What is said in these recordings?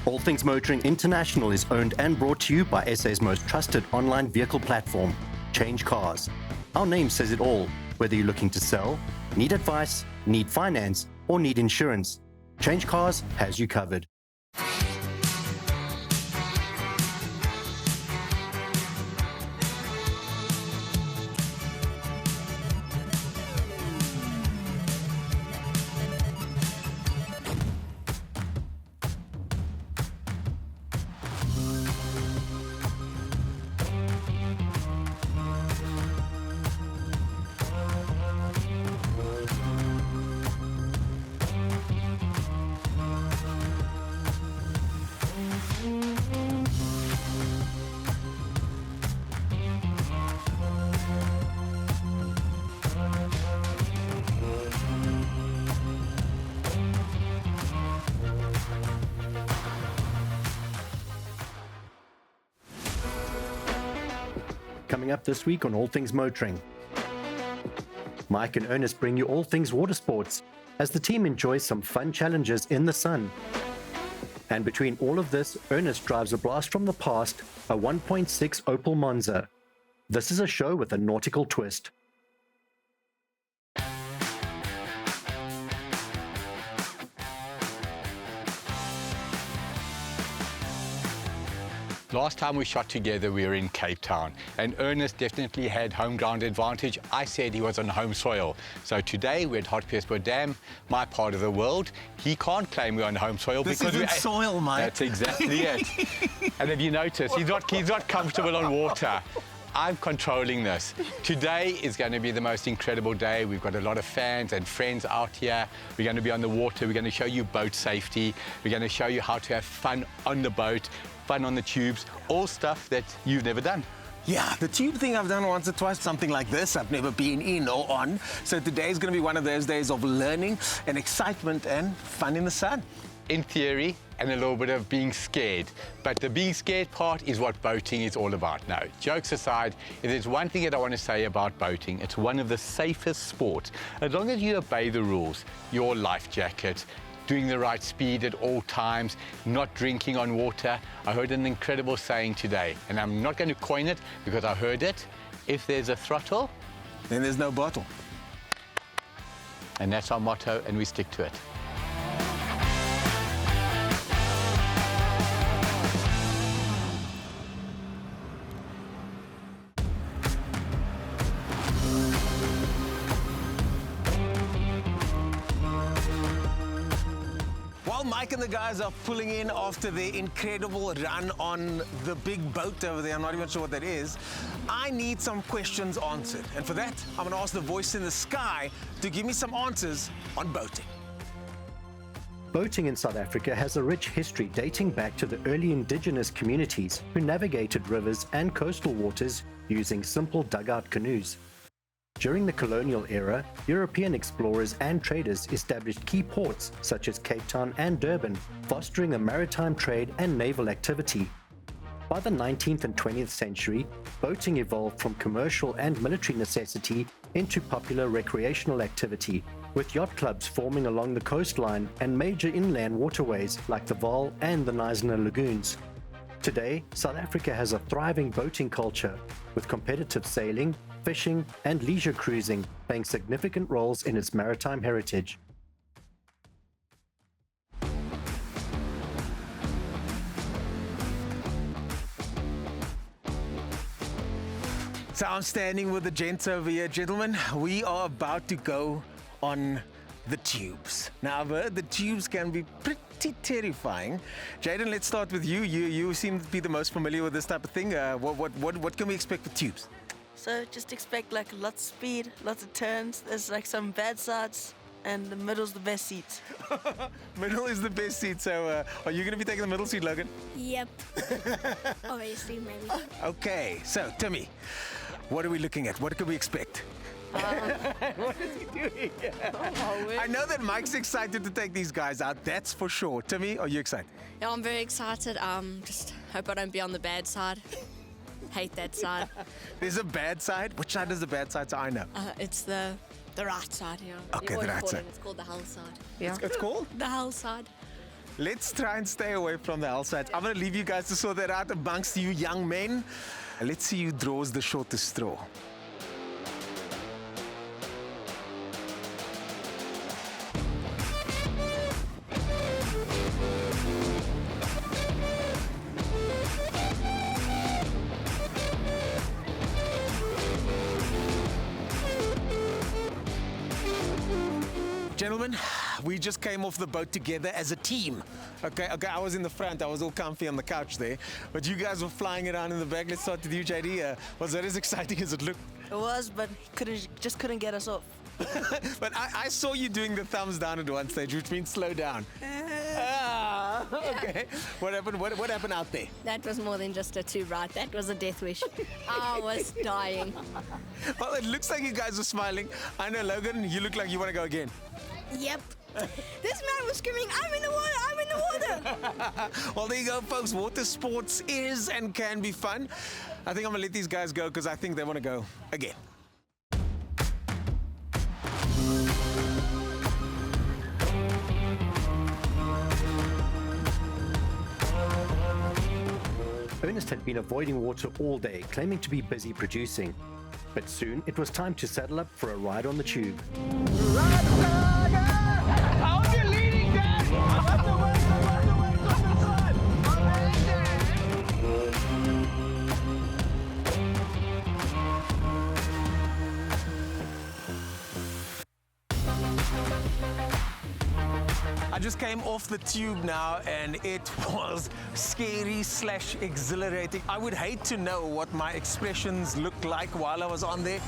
All Things Motoring International is owned and brought to you by SA's most trusted online vehicle platform, CHANGECARS. Our name says it all, whether you're looking to sell, need advice, need finance, or need insurance. CHANGECARS has you covered. Coming up this week on All Things Motoring, Mike and Ernest bring you all things watersports as the team enjoys some fun challenges in the sun. And between all of this, Ernest drives a blast from the past, a 1.6 Opel Monza. This is a show with a nautical twist. Last time we shot together, we were in Cape Town, and Ernest definitely had home ground advantage. I said he was on home soil. So today we're at Hartbeespoort Dam, my part of the world. He can't claim we're on home soil this because isn't soil, mate. That's exactly it. And have you noticed, he's not comfortable on water. I'm controlling this. Today is going to be the most incredible day. We've got a lot of fans and friends out here. We're going to be on the water. We're going to show you boat safety. We're going to show you how to have fun on the boat, fun on the tubes, all stuff that you've never done. Yeah, the tube thing I've done once or twice, something like this I've never been in or on. So today is going to be one of those days of learning and excitement and fun in the sun. In theory, and a little bit of being scared. But the being scared part is what boating is all about. No, jokes aside, if there's one thing that I want to say about boating, it's one of the safest sports. As long as you obey the rules, your life jacket, doing the right speed at all times, not drinking on water. I heard an incredible saying today, and I'm not going to coin it because I heard it. If there's a throttle, then there's no bottle. And that's our motto, and we stick to it. Mike and the guys are pulling in after their incredible run on the big boat over there. I'm not even sure what that is. I need some questions answered. And for that, I'm going to ask the voice in the sky to give me some answers on boating. Boating in South Africa has a rich history dating back to the early indigenous communities who navigated rivers and coastal waters using simple dugout canoes. During the colonial era, European explorers and traders established key ports such as Cape Town and Durban, fostering a maritime trade and naval activity. By the 19th and 20th century, boating evolved from commercial and military necessity into popular recreational activity, with yacht clubs forming along the coastline and major inland waterways like the Vaal and the Knysna lagoons. Today, South Africa has a thriving boating culture, with competitive sailing, fishing, and leisure cruising playing significant roles in its maritime heritage. So I'm standing with the gents over here. Gentlemen, we are about to go on the tubes. Now, I've heard the tubes can be pretty terrifying. Jaden, let's start with you. You seem to be the most familiar with this type of thing. What can we expect with tubes? So just expect like lots of speed, lots of turns. There's like some bad sides, and the middle's the best seat. Middle is the best seat. So are you going to be taking the middle seat, Logan? Yep. Obviously, maybe. Okay, so Timmy, what are we looking at? What can we expect? What is he doing? I know that Mike's excited to take these guys out, that's for sure. Timmy, are you excited? Yeah, I'm very excited. Just hope I don't be on the bad side. Hate that side. There's a bad side? Which side is the bad side? So I know. It's the right side, yeah. Okay, the right side. It's called the hull side. Yeah. It's called? The hull side. Let's try and stay away from the hillsides. I'm going to leave you guys to sort that out amongst you young men. Let's see who draws the shortest straw. Gentlemen, we just came off the boat together as a team. Okay, I was in the front. I was all comfy on the couch there. But you guys were flying around in the back. Let's start with you, JD. Was that as exciting as it looked? It was, but just couldn't get us off. But I saw you doing the thumbs down at one stage, which means slow down. Okay. What happened? What happened out there? That was more than just a tube ride. That was a death wish. I was dying. Well, it looks like you guys are smiling. I know, Logan, you look like you want to go again. Yep. This man was screaming, I'm in the water, I'm in the water. Well, there you go, folks. Water sports is and can be fun. I think I'm going to let these guys go because I think they want to go again. Ernest had been avoiding water all day, claiming to be busy producing. But soon it was time to saddle up for a ride on the tube. I just came off the tube now and it was scary / exhilarating. I would hate to know what my expressions looked like while I was on there.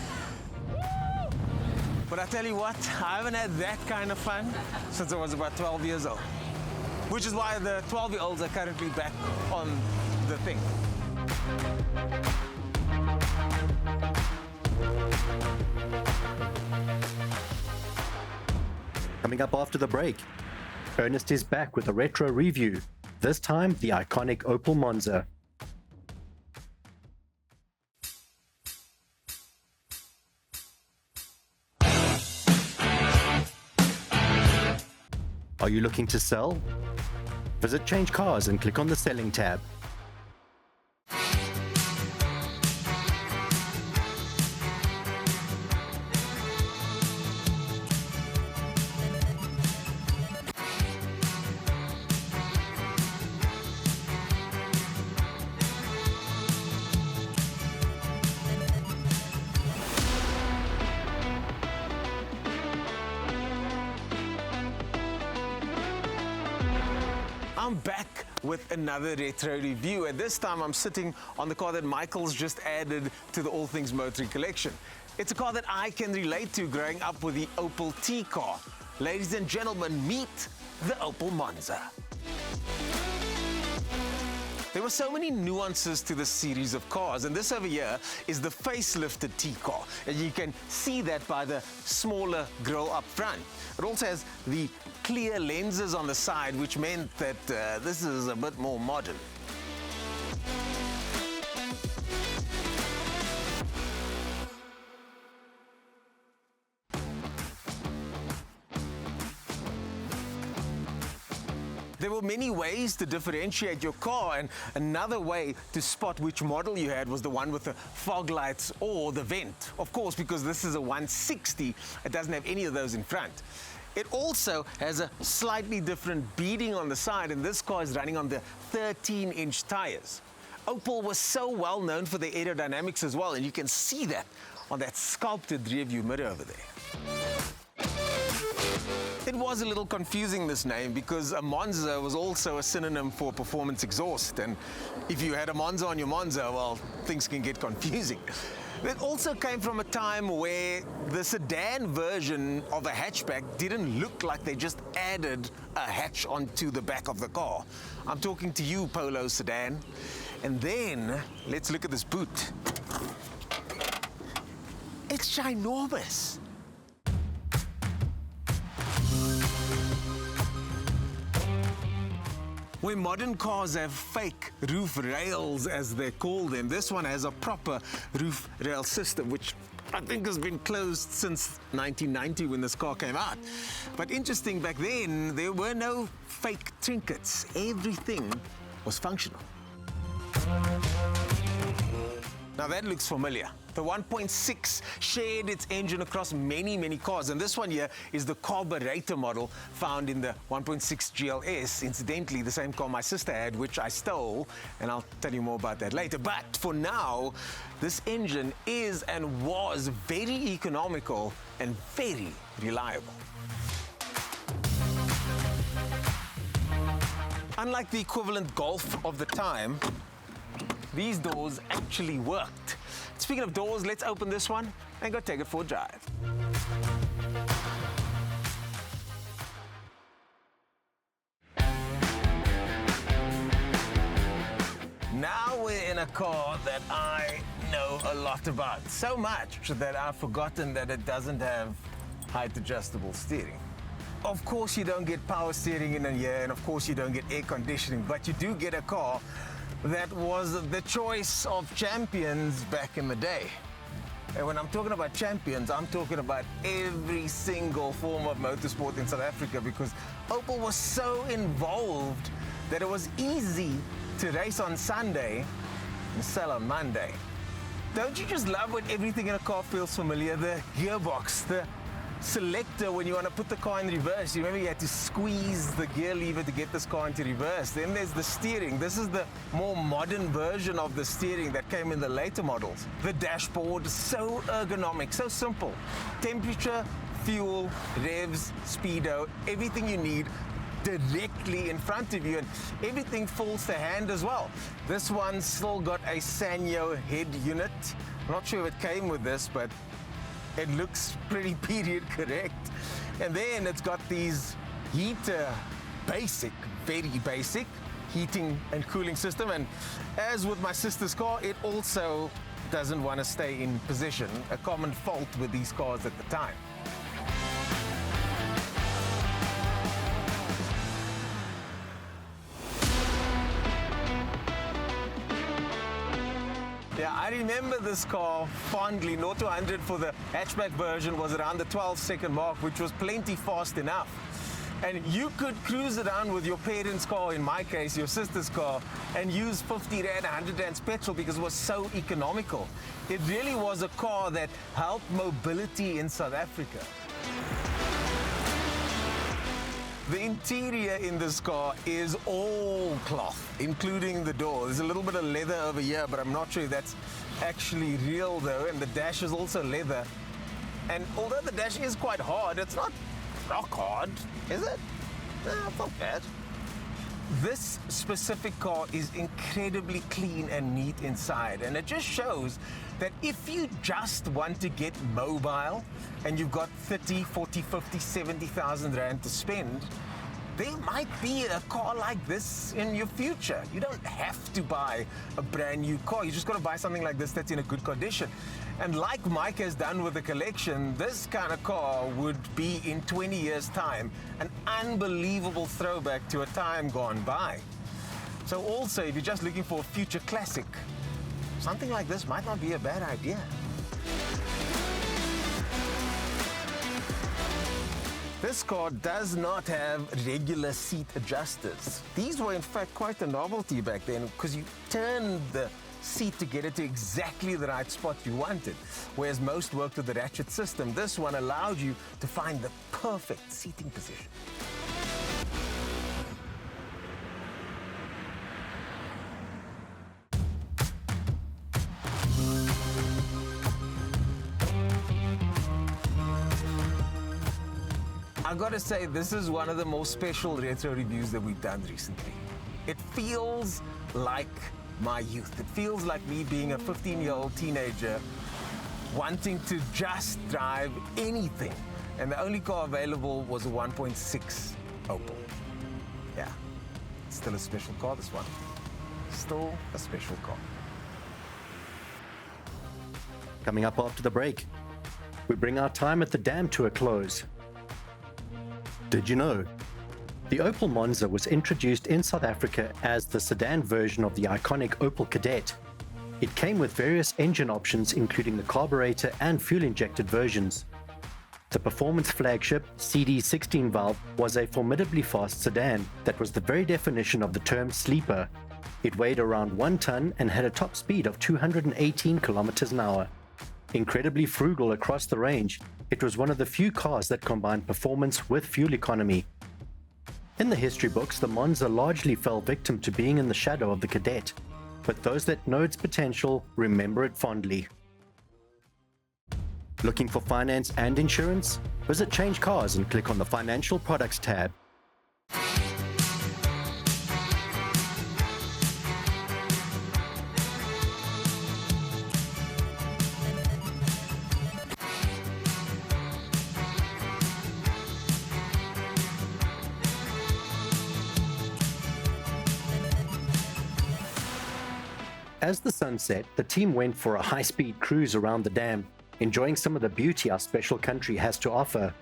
But I tell you what, I haven't had that kind of fun since I was about 12 years old. Which is why the 12-year-olds are currently back on the thing. Coming up after the break, Ernest is back with a retro review, this time the iconic Opel Monza. Are you looking to sell? Visit Change Cars and click on the Selling tab. I'm back with another retro review, and this time I'm sitting on the car that Michael's just added to the All Things Motoring collection. It's a car that I can relate to growing up with the Opel T car. Ladies and gentlemen, meet the Opel Monza. There were so many nuances to this series of cars, and this over here is the facelifted T car. And you can see that by the smaller grille up front. It also has the clear lenses on the side, which meant that this is a bit more modern. There were many ways to differentiate your car, and another way to spot which model you had was the one with the fog lights or the vent. Of course, because this is a 160, it doesn't have any of those in front. It also has a slightly different beading on the side, and this car is running on the 13-inch tires. Opel was so well known for their aerodynamics as well, and you can see that on that sculpted rearview mirror over there. It was a little confusing, this name, because a Monza was also a synonym for performance exhaust, and if you had a Monza on your Monza, well, things can get confusing. It also came from a time where the sedan version of a hatchback didn't look like they just added a hatch onto the back of the car. I'm talking to you, Polo sedan. And then, let's look at this boot. It's ginormous. Where modern cars have fake roof rails, as they call them, this one has a proper roof rail system, which I think has been closed since 1990 when this car came out. But interesting, back then, there were no fake trinkets. Everything was functional. Now that looks familiar. The 1.6 shared its engine across many, many cars, and this one here is the carburetor model found in the 1.6 GLS. Incidentally, the same car my sister had, which I stole, and I'll tell you more about that later. But for now, this engine is and was very economical and very reliable. Unlike the equivalent Golf of the time, these doors actually worked. Speaking of doors, let's open this one and go take it for a drive. Now we're in a car that I know a lot about. So much that I've forgotten that it doesn't have height adjustable steering. Of course you don't get power steering in a year, and of course you don't get air conditioning, but you do get a car that was the choice of champions back in the day. And when I'm talking about champions, I'm talking about every single form of motorsport in South Africa, because Opel was so involved that it was easy to race on Sunday and sell on Monday. Don't you just love when everything in a car feels familiar? The gearbox, the selector when you want to put the car in reverse. You remember you had to squeeze the gear lever to get this car into reverse. Then there's the steering. This is the more modern version of the steering that came in the later models. The dashboard, so ergonomic, so simple. Temperature, fuel, revs, speedo, everything you need directly in front of you, and everything falls to hand as well. This one's still got a Sanyo head unit. I'm not sure if it came with this, but it looks pretty period correct. And then it's got these heater, very basic heating and cooling system. And as with my sister's car, it also doesn't want to stay in position, a common fault with these cars at the time. Yeah, I remember this car fondly. 0 to 100 for the hatchback version was around the 12-second mark, which was plenty fast enough. And you could cruise around with your parents' car, in my case, your sister's car, and use 50 Rand, 100 Rand petrol because it was so economical. It really was a car that helped mobility in South Africa. The interior in this car is all cloth, including the door. There's a little bit of leather over here, but I'm not sure if that's actually real though. And the dash is also leather. And although the dash is quite hard, it's not rock hard, is it? No, it's not bad. This specific car is incredibly clean and neat inside, and it just shows that if you just want to get mobile and you've got 30, 40, 50, 70,000 Rand to spend, there might be a car like this in your future. You don't have to buy a brand new car. You just got to buy something like this that's in a good condition. And like Mike has done with the collection, this kind of car would be in 20 years' time an unbelievable throwback to a time gone by. So also, if you're just looking for a future classic, something like this might not be a bad idea. This car does not have regular seat adjusters. These were in fact quite a novelty back then, because you turned the seat to get it to exactly the right spot you wanted. Whereas most worked with the ratchet system, this one allowed you to find the perfect seating position. I've got to say, this is one of the most special retro reviews that we've done recently. It feels like my youth. It feels like me being a 15-year-old teenager wanting to just drive anything. And the only car available was a 1.6 Opel. Yeah, it's still a special car, this one. Still a special car. Coming up after the break, we bring our time at the dam to a close. Did you know? The Opel Monza was introduced in South Africa as the sedan version of the iconic Opel Kadett. It came with various engine options, including the carburetor and fuel-injected versions. The performance flagship CD16 valve was a formidably fast sedan that was the very definition of the term sleeper. It weighed around 1 ton and had a top speed of 218 kilometers an hour. Incredibly frugal across the range, it was one of the few cars that combined performance with fuel economy. In the history books, the Monza largely fell victim to being in the shadow of the Cadet, but those that know its potential remember it fondly. Looking for finance and insurance? Visit Change Cars and click on the Financial Products tab. As the sun set, the team went for a high-speed cruise around the dam, enjoying some of the beauty our special country has to offer.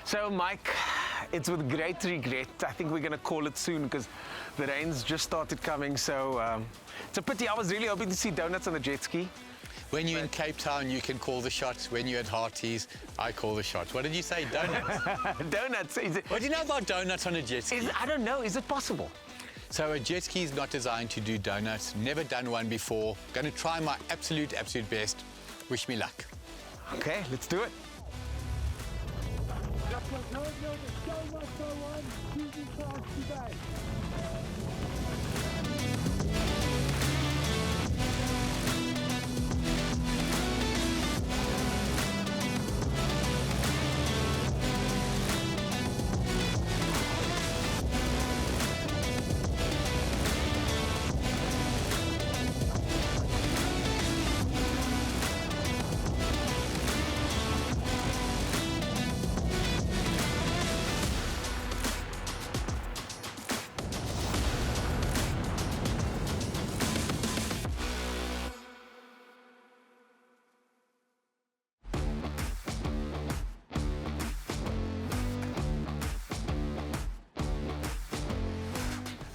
So, Mike, it's with great regret. I think we're going to call it soon because the rain's just started coming. So it's a pity. I was really hoping to see donuts on the jet ski. When you're in Cape Town, you can call the shots. When you're at Hearties, I call the shots. What did you say, donuts? Donuts. What do you know about donuts on a jet ski? I don't know. Is it possible? So a jet ski is not designed to do donuts. Never done one before. Going to try my absolute best. Wish me luck. Okay, let's do it.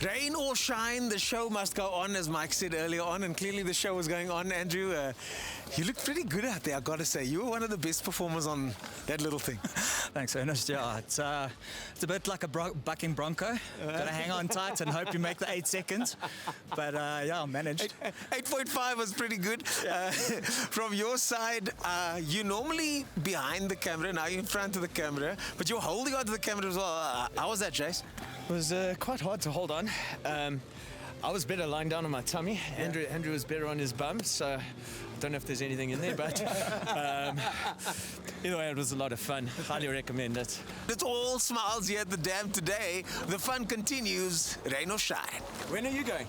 Rain or shine, the show must go on, as Mike said earlier on, and clearly the show was going on. Andrew, you look pretty good out there, I've got to say. You were one of the best performers on that little thing. Thanks, Ernest. Yeah, it's a bit like a bucking bronco. Got to hang on tight and hope you make the 8 seconds. But yeah, I managed. 8.5 was pretty good. From your side, you're normally behind the camera, now you're in front of the camera, but you're holding on to the camera as well. How was that, Jace? It was quite hard to hold on. I was better lying down on my tummy. Yeah. Andrew was better on his bum, so I don't know if there's anything in there, but either way, it was a lot of fun. Highly recommend it. It's all smiles here at the dam today. The fun continues, rain or shine. When are you going?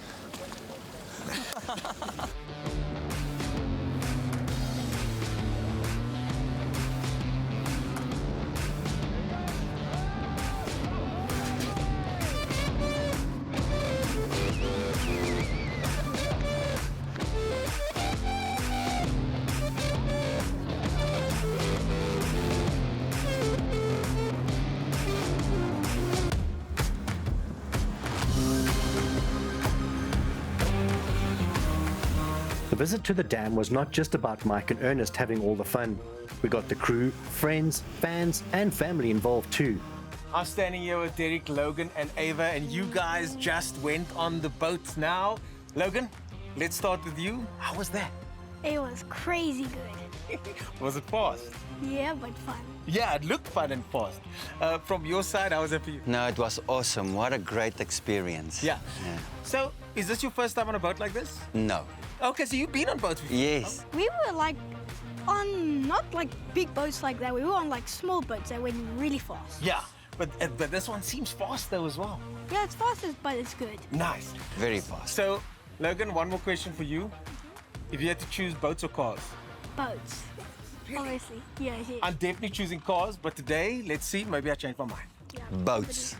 The visit to the dam was not just about Mike and Ernest having all the fun. We got the crew, friends, fans, and family involved too. I'm standing here with Derek, Logan, and Ava, and you guys just went on the boat now. Logan, let's start with you. How was that? It was crazy good. Was it fast? Yeah, but fun. Yeah, it looked fun and fast. From your side, how was it for you? No, it was awesome. What a great experience. Yeah. So, is this your first time on a boat like this? No. Okay, so you've been on boats before? Yes. We were like on not like big boats like that. We were on like small boats that went really fast. Yeah, but this one seems fast though as well. Yeah, it's fast, but it's good. Nice. Very fast. So, Logan, one more question for you. If you had to choose boats or cars? Boats. Obviously. Yeah. I'm definitely choosing cars, but today, let's see, maybe I change my mind. Yeah. Boats.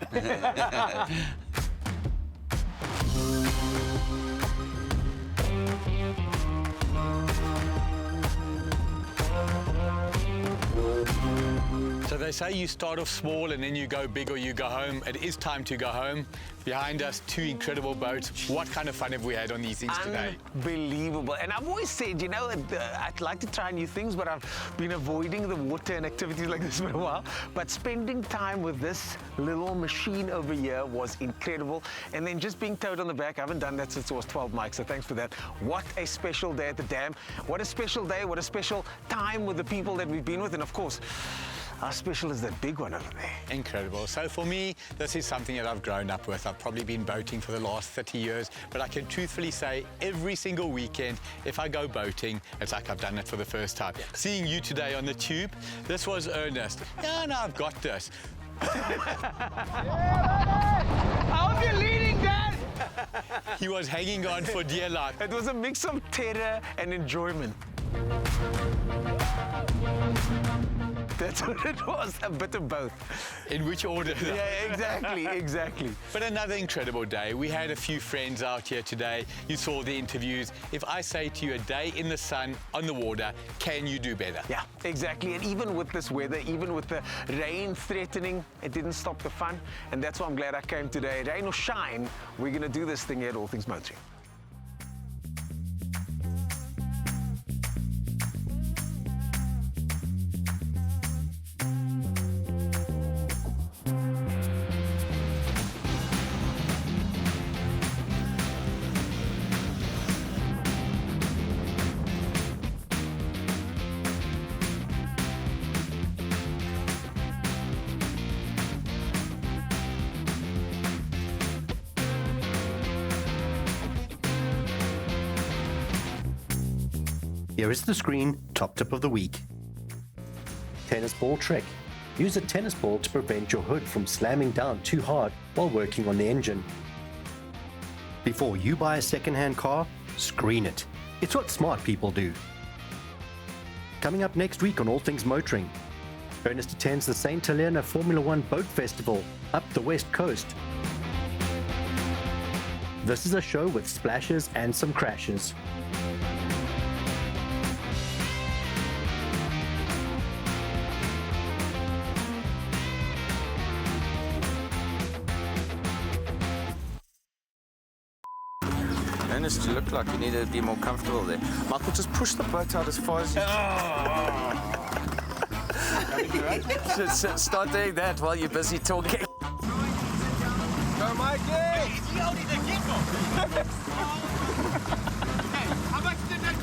So they say you start off small and then you go big or you go home. It is time to go home. Behind us, 2 incredible boats. What kind of fun have we had on these things today? Unbelievable. And I've always said, you know, I'd like to try new things, but I've been avoiding the water and activities like this for a while. But spending time with this little machine over here was incredible. And then just being towed on the back, I haven't done that since I was 12, Mike, so thanks for that. What a special day at the dam. What a special day, what a special time with the people that we've been with. And of course, how special is that big one over there? Incredible. So for me, this is something that I've grown up with. I've probably been boating for the last 30 years, but I can truthfully say every single weekend, if I go boating, it's like I've done it for the first time. Yeah. Seeing you today on the tube, this was Ernest. Yeah, no, I've got this. How are you leading, Dad? He was hanging on for dear life. It was a mix of terror and enjoyment. That's what it was, a bit of both. In which order? Yeah, exactly, exactly. But another incredible day. We had a few friends out here today. You saw the interviews. If I say to you a day in the sun, on the water, can you do better? Yeah, exactly. And even with this weather, even with the rain threatening, it didn't stop the fun. And that's why I'm glad I came today. Rain or shine, we're going to do this thing here at All Things Motoring. Here is the screen top tip of the week. Tennis ball trick. Use a tennis ball to prevent your hood from slamming down too hard while working on the engine. Before you buy a second-hand car, screen it. It's what smart people do. Coming up next week on All Things Motoring, Ernest attends the St. Helena Formula One Boat Festival up the West Coast. This is a show with splashes and some crashes. Ernest, you look like you need to be more comfortable there. Michael, just push the boat out as far as you can. Just start doing that while you're busy talking. Go, Mikey! How much did that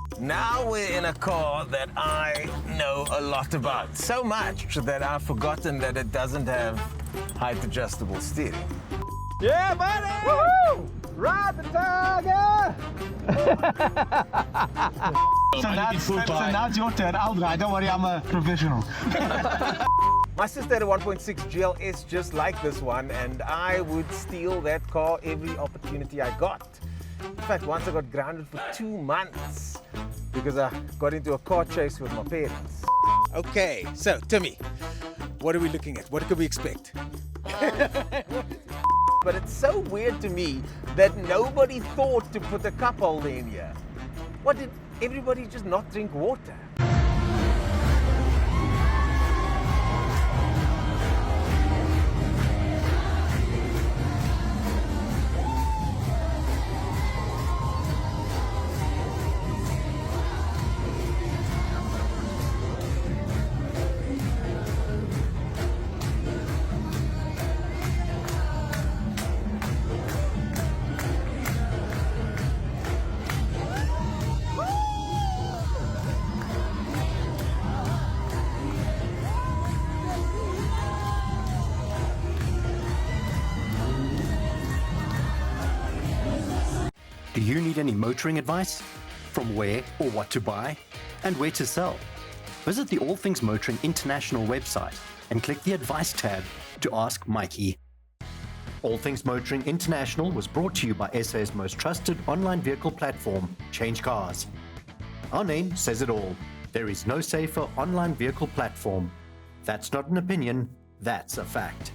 keep Now we're in a car that I know a lot about. So much that I've forgotten that it doesn't have height adjustable steering. Yeah, buddy! Woohoo! Ride the tiger! so now it's your turn. I'll drive. Don't worry, I'm a professional. My sister had a 1.6 GLS just like this one, and I would steal that car every opportunity I got. In fact, once I got grounded for 2 months because I got into a car chase with my parents. Okay, so Timmy, what are we looking at? What could we expect? But it's so weird to me that nobody thought to put a cup holder in here. What, did everybody just not drink water? Do you need any motoring advice? From where or what to buy? And where to sell? Visit the All Things Motoring International website and click the Advice tab to ask Mikey. All Things Motoring International was brought to you by SA's most trusted online vehicle platform, CHANGECARS. Our name says it all. There is no safer online vehicle platform. That's not an opinion, that's a fact.